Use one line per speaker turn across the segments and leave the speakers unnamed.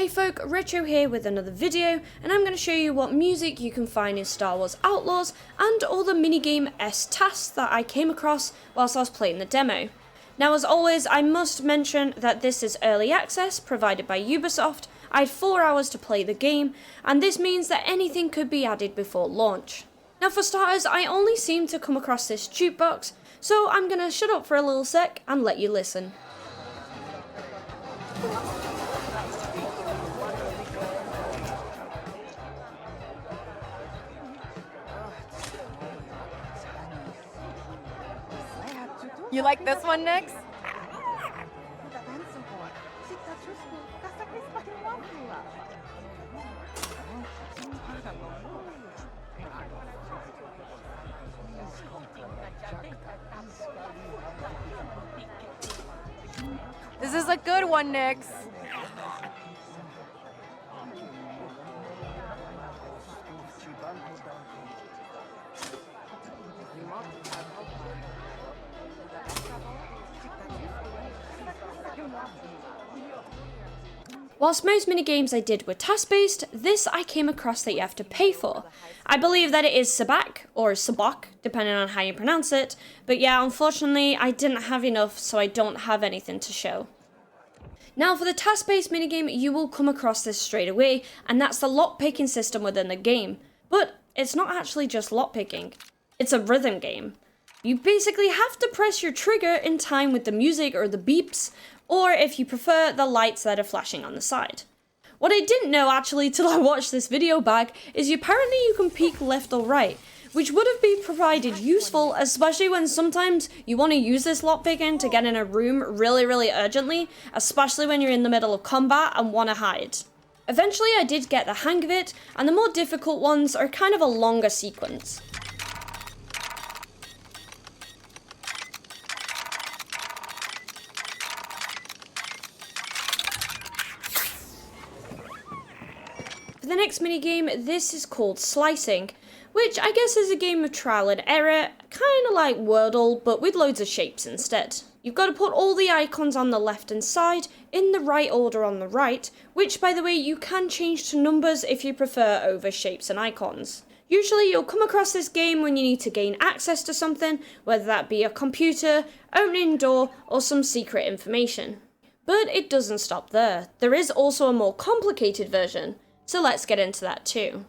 Hey folk, Retro here with another video, and I'm going to show you what music you can find in Star Wars Outlaws and all the minigame-esque tasks that I came across whilst I was playing the demo. Now as always, I must mention that this is early access provided by Ubisoft. I had 4 hours to play the game, and this means that anything could be added before launch. Now for starters, I only seem to come across this jukebox, so I'm going to shut up for a little sec and let you listen.
You like this one, Nix? This is a good one, Nix.
Whilst most minigames I did were task-based, this I came across that you have to pay for. I believe that it is sabak, or sabak, depending on how you pronounce it, but yeah, unfortunately I didn't have enough, so I don't have anything to show. Now for the task-based minigame, you will come across this straight away, and that's the lock-picking system within the game. But it's not actually just lock-picking, it's a rhythm game. You basically have to press your trigger in time with the music or the beeps, or if you prefer, the lights that are flashing on the side. What I didn't know actually till I watched this video back is apparently you can peek left or right, which would have been provided useful, especially when sometimes you want to use this lockpicking to get in a room really urgently, especially when you're in the middle of combat and want to hide. Eventually I did get the hang of it, and the more difficult ones are kind of a longer sequence. For the next minigame, this is called Slicing, which I guess is a game of trial and error, kinda like Wordle, but with loads of shapes instead. You've got to put all the icons on the left hand side in the right order on the right, which by the way you can change to numbers if you prefer over shapes and icons. Usually you'll come across this game when you need to gain access to something, whether that be a computer, opening a door, or some secret information. But it doesn't stop there. There is also a more complicated version, so let's get into that too.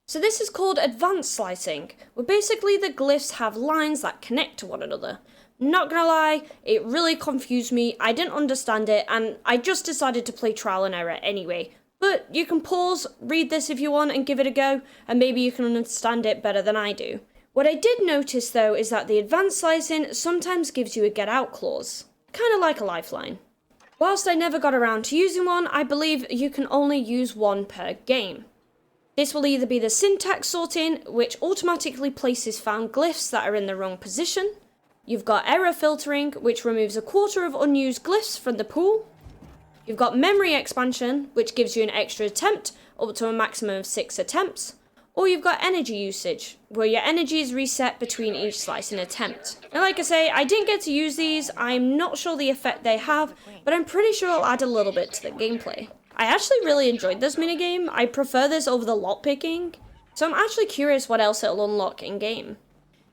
So this is called Advanced Slicing, where basically the glyphs have lines that connect to one another. Not gonna lie, it really confused me, I didn't understand it, and I just decided to play trial and error anyway. But you can pause, read this if you want, and give it a go, and maybe you can understand it better than I do. What I did notice though is that the Advanced Slicing sometimes gives you a get out clause, kinda like a lifeline. Whilst I never got around to using one, I believe you can only use one per game. This will either be the syntax sorting, which automatically places found glyphs that are in the wrong position. You've got error filtering, which removes a quarter of unused glyphs from the pool. You've got memory expansion, which gives you an extra attempt, up to a maximum of 6 attempts. Or you've got energy usage, where your energy is reset between each slicing attempt. And like I say, I didn't get to use these, I'm not sure the effect they have, but I'm pretty sure it'll add a little bit to the gameplay. I actually really enjoyed this minigame, I prefer this over the lockpicking, so I'm actually curious what else it'll unlock in-game.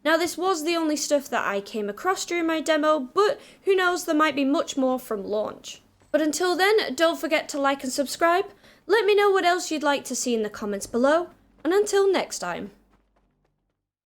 Now this was the only stuff that I came across during my demo, but who knows, there might be much more from launch. But until then, don't forget to like and subscribe, let me know what else you'd like to see in the comments below, and until next time.